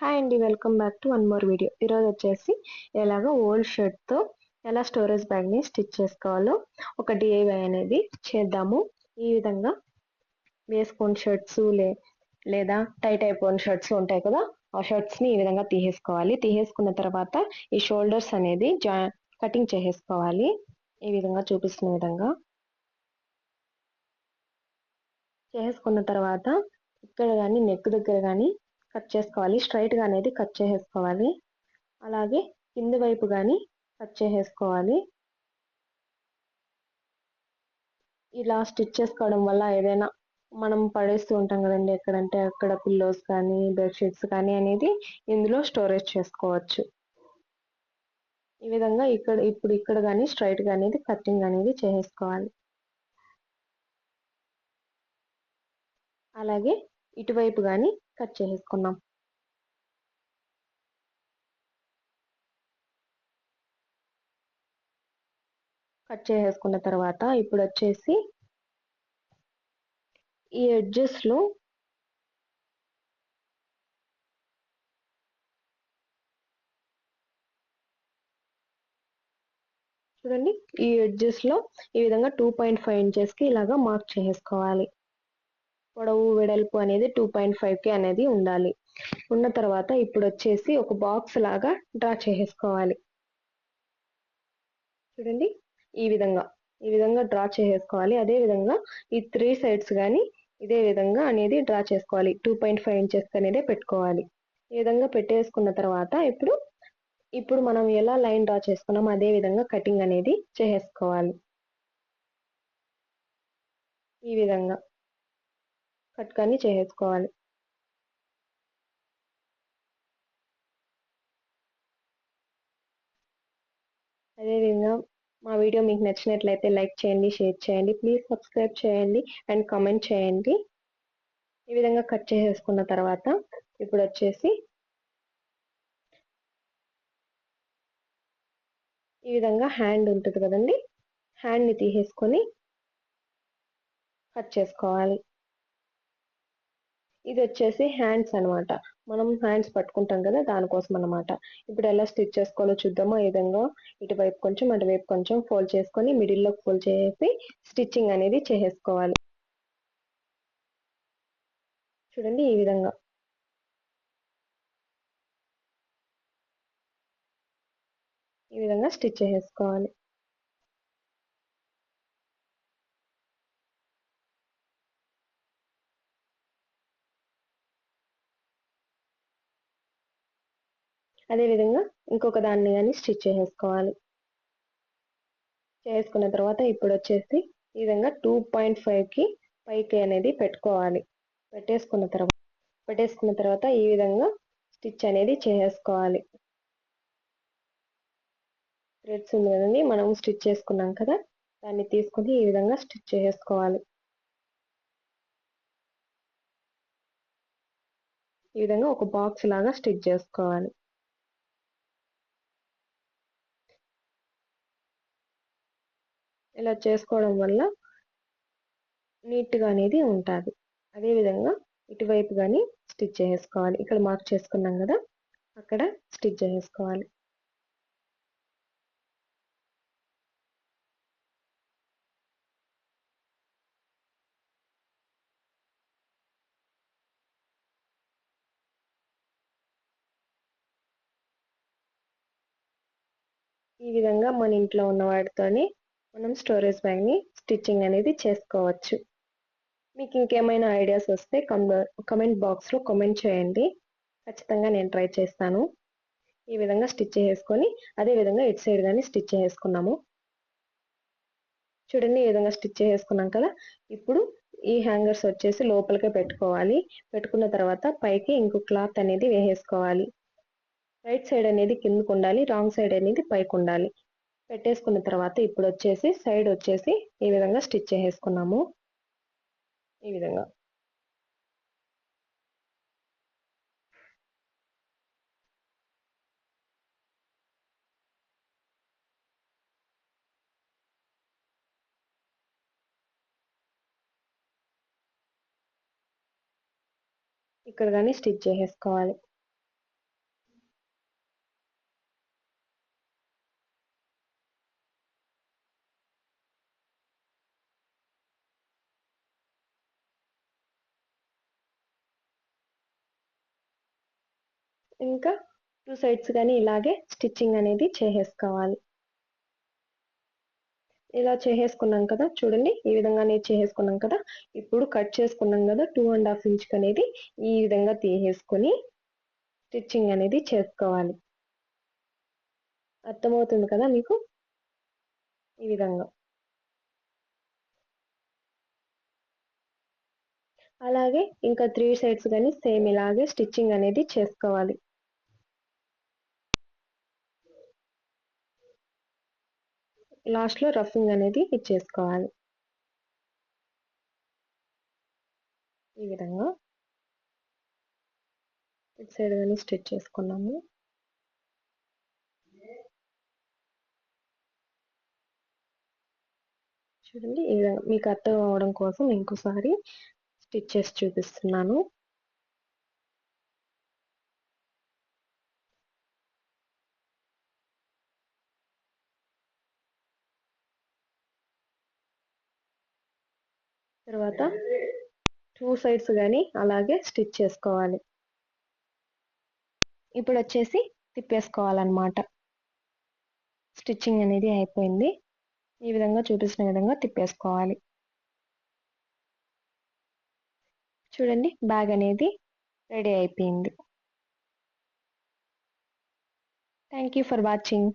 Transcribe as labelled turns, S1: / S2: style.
S1: Hi అండి, welcome back to one more video. ఈరోజు వచ్చేసి ఎలాగో ఓల్డ్ షర్ట్తో ఎలా స్టోరేజ్ బ్యాగ్ని స్టిచ్ చేసుకోవాలో ఒక డిఐవై అనేది చేద్దాము. ఈ విధంగా వేసుకొని షర్ట్స్ లేదా టైట్ అయిపోయిన షర్ట్స్ ఉంటాయి కదా, ఆ షర్ట్స్ని ఈ విధంగా తీసేసుకోవాలి. తీసేసుకున్న తర్వాత ఈ షోల్డర్స్ అనేది కటింగ్ చేసేసుకోవాలి. ఈ విధంగా చూపిస్తున్న విధంగా చేసుకున్న తర్వాత ఇక్కడ కానీ నెక్ దగ్గర కానీ కట్ చేసుకోవాలి. స్ట్రైట్గా అనేది కట్ చేసేసుకోవాలి. అలాగే కింది వైపు కానీ కట్ చేసేసుకోవాలి. ఇలా స్టిచ్ చేసుకోవడం వల్ల ఏదైనా మనం పడేస్తూ ఉంటాం కదండి, ఎక్కడంటే అక్కడ పిల్లోస్ కానీ బెడ్షీట్స్ కానీ అనేది ఇందులో స్టోరేజ్ చేసుకోవచ్చు. ఈ విధంగా ఇక్కడ కానీ స్ట్రైట్గా అనేది కటింగ్ అనేది చేసేసుకోవాలి. అలాగే ఇటువైపు కానీ కట్ చేసేసుకున్నాం. కట్ చేసేసుకున్న తర్వాత ఇప్పుడు వచ్చేసి ఈ ఎడ్జెస్లో చూడండి, ఈ ఎడ్జెస్లో ఈ విధంగా 2.5 ఇంచెస్కి ఇలాగా మార్క్ చేసేసుకోవాలి. పొడవు వెడల్పు అనేది 2.5కి అనేది ఉండాలి. ఉన్న తర్వాత ఇప్పుడు వచ్చేసి ఒక బాక్స్ లాగా డ్రా చేసేసుకోవాలి. చూడండి, ఈ విధంగా డ్రా చేసేసుకోవాలి. అదే విధంగా ఈ 3 సైడ్స్ కానీ ఇదే విధంగా అనేది డ్రా చేసుకోవాలి. 2.5 ఇంచెస్ అనేది పెట్టుకోవాలి. ఈ విధంగా పెట్టేసుకున్న తర్వాత ఇప్పుడు మనం ఎలా లైన్ డ్రా చేసుకున్నాం అదే విధంగా కటింగ్ అనేది చేసేసుకోవాలి. ఈ విధంగా కట్ కానీ చేసేసుకోవాలి. అదేవిధంగా మా వీడియో మీకు నచ్చినట్లయితే లైక్ చేయండి, షేర్ చేయండి, ప్లీజ్ సబ్స్క్రైబ్ చేయండి అండ్ కామెంట్ చేయండి. ఈ విధంగా కట్ చేసేసుకున్న తర్వాత ఇప్పుడు వచ్చేసి ఈ విధంగా హ్యాండ్ ఉంటుంది కదండి, హ్యాండ్ని తీసేసుకొని కట్ చేసుకోవాలి. ఇది వచ్చేసి హ్యాండ్స్ అనమాట. మనం హ్యాండ్స్ పట్టుకుంటాం కదా, దానికోసం అనమాట. ఇప్పుడు ఎలా స్టిచ్ చేసుకోవాలో చూద్దామో. ఈ విధంగా ఇటువైపు కొంచెం అటువైపు కొంచెం ఫోల్డ్ చేసుకొని మిడిల్లో ఫోల్డ్ చేసి స్టిచ్చింగ్ అనేది చేసేసుకోవాలి. చూడండి, ఈ విధంగా స్టిచ్ చేసేసుకోవాలి. అదేవిధంగా ఇంకొక దాన్ని కానీ స్టిచ్ చేసేసుకోవాలి. చేసుకున్న తర్వాత ఇప్పుడు వచ్చేసి ఈ విధంగా 2.5కి పైకి అనేది పెట్టుకోవాలి. పెట్టేసుకున్న తర్వాత ఈ విధంగా స్టిచ్ అనేది చేసేసుకోవాలి. థ్రెడ్స్ ఉంది కదండి, మనం స్టిచ్ చేసుకున్నాం కదా, దాన్ని తీసుకొని ఈ విధంగా స్టిచ్ చేసేసుకోవాలి. ఈ విధంగా ఒక బాక్స్ లాగా స్టిచ్ చేసుకోవాలి. ఇలా చేసుకోవడం వల్ల నీట్గా అనేది ఉంటుంది. అదేవిధంగా ఇటువైపు కానీ స్టిచ్ చేసుకోవాలి. ఇక్కడ మార్క్ చేసుకున్నాం కదా, అక్కడ స్టిచ్ చేసుకోవాలి. ఈ విధంగా మన ఇంట్లో ఉన్న వాటితోనే మనం స్టోరేజ్ బ్యాగ్ని స్టిచ్చింగ్ అనేది చేసుకోవచ్చు. మీకు ఇంకేమైనా ఐడియాస్ వస్తే కమెంట్ బాక్స్లో కామెంట్ చేయండి. ఖచ్చితంగా నేను ట్రై చేస్తాను. ఈ విధంగా స్టిచ్ చేసుకొని అదే విధంగా ఇటు సైడ్ కానీ స్టిచ్ చేసుకున్నాము. చూడండి, ఈ విధంగా స్టిచ్ చేసుకున్నాం కదా. ఇప్పుడు ఈ హ్యాంగర్స్ వచ్చేసి లోపలికే పెట్టుకోవాలి. పెట్టుకున్న తర్వాత పైకి ఇంకో క్లాత్ అనేది వేసేసుకోవాలి. రైట్ సైడ్ అనేది కిందకు ఉండాలి, రాంగ్ సైడ్ అనేది పైకి ఉండాలి. పెట్టేసుకున్న తర్వాత ఇప్పుడు వచ్చేసి సైడ్ వచ్చేసి ఈ విధంగా స్టిచ్ చేసేసుకున్నాము. ఈ విధంగా ఇక్కడ కానీ స్టిచ్ చేసేసుకోవాలి. ఇంకా 2 సైడ్స్ కానీ ఇలాగే స్టిచ్చింగ్ అనేది చేసేసుకోవాలి. ఇలా చేసేసుకున్నాం కదా, చూడండి ఈ విధంగా అనేది చేసేసుకున్నాం కదా. ఇప్పుడు కట్ చేసుకున్నాం కదా 2.5 ఇంచ్ అనేది ఈ విధంగా తీసేసుకొని స్టిచ్చింగ్ అనేది చేసుకోవాలి. అర్థమవుతుంది కదా మీకు? ఈ విధంగా. అలాగే ఇంకా 3 సైడ్స్ కానీ సేమ్ ఇలాగే స్టిచ్చింగ్ అనేది చేసుకోవాలి. లాస్ట్లో రఫింగ్ అనేది ఇచ్చేసుకోవాలి. ఈ విధంగా ఇటు సైడ్ కానీ స్టిచ్ చేసుకున్నాము. చూడండి ఈ విధంగా మీకు అర్థం అవ్వడం కోసం ఇంకోసారి స్టిచ్ చేసి చూపిస్తున్నాను. తర్వాత 2 సైడ్స్ కానీ అలాగే స్టిచ్ చేసుకోవాలి. ఇప్పుడు వచ్చేసి తిప్పేసుకోవాలన్నమాట. స్టిచ్చింగ్ అనేది అయిపోయింది. ఈ విధంగా చూపించిన విధంగా తిప్పేసుకోవాలి. చూడండి బ్యాగ్ అనేది రెడీ అయిపోయింది. Thank you for watching.